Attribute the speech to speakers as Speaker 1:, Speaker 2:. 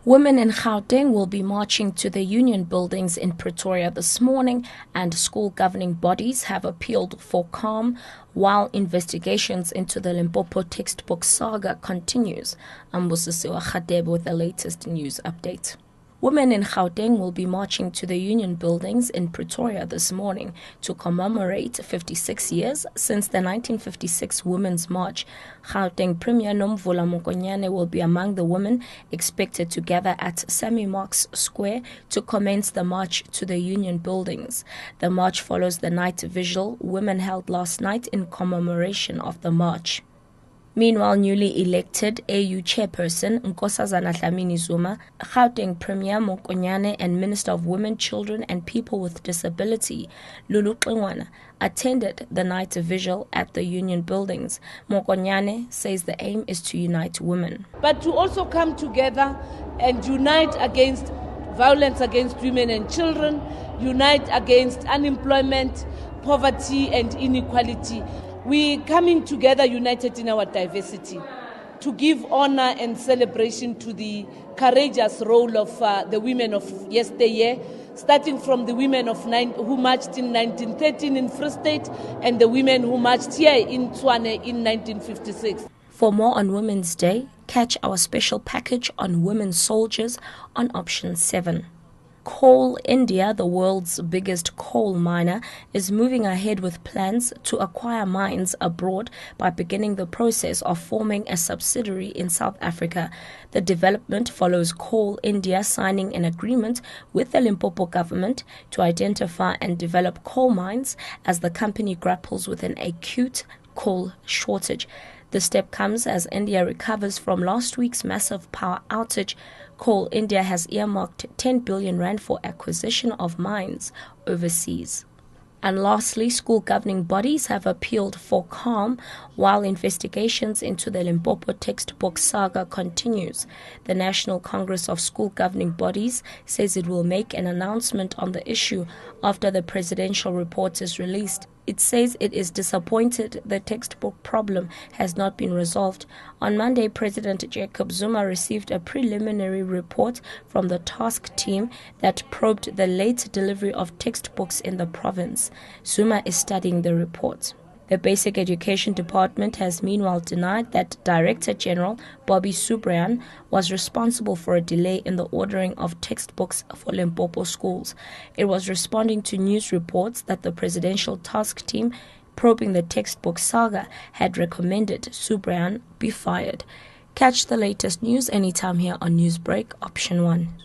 Speaker 1: Women in Gauteng will be marching to the union buildings in Pretoria this morning, and school governing bodies have appealed for calm while investigations into the Limpopo textbook saga continues. Ambusisiwa Khadebe with the latest news update. Women in Gauteng will be marching to the union buildings in Pretoria this morning to commemorate 56 years since the 1956 Women's March. Gauteng Premier Nomvula Mokonyane will be among the women expected to gather at Sammy Marks Square to commence the march to the union buildings. The march follows the night vigil women held last night in commemoration of the march. Meanwhile, newly elected AU chairperson Nkosazana Dlamini Zuma, Gauteng Premier Mokonyane and Minister of Women, Children and People with Disability Lulu Xingwana attended the night vigil at the union buildings. Mokonyane says the aim is to unite women.
Speaker 2: But to also come together and unite against violence against women and children, unite against unemployment, poverty and inequality. We're coming together united in our diversity to give honor and celebration to the courageous role of the women of yesteryear, starting from the women who marched in 1913 in Free State and the women who marched here in Tshwane in 1956.
Speaker 1: For more on Women's Day, catch our special package on women soldiers on option 7. Coal India, the world's biggest coal miner, is moving ahead with plans to acquire mines abroad by beginning the process of forming a subsidiary in South Africa. The development follows Coal India signing an agreement with the Limpopo government to identify and develop coal mines as the company grapples with an acute coal shortage. The step comes as India recovers from last week's massive power outage. Coal India has earmarked 10 billion rand for acquisition of mines overseas. And lastly, school governing bodies have appealed for calm while investigations into the Limpopo textbook saga continues. The National Congress of School Governing Bodies says it will make an announcement on the issue after the presidential report is released. It says it is disappointed the textbook problem has not been resolved. On Monday, President Jacob Zuma received a preliminary report from the task team that probed the late delivery of textbooks in the province. Zuma is studying the report. The Basic Education Department has meanwhile denied that Director General Bobby Subrian was responsible for a delay in the ordering of textbooks for Limpopo schools. It was responding to news reports that the presidential task team probing the textbook saga had recommended Subrian be fired. Catch the latest news anytime here on Newsbreak, Option 1.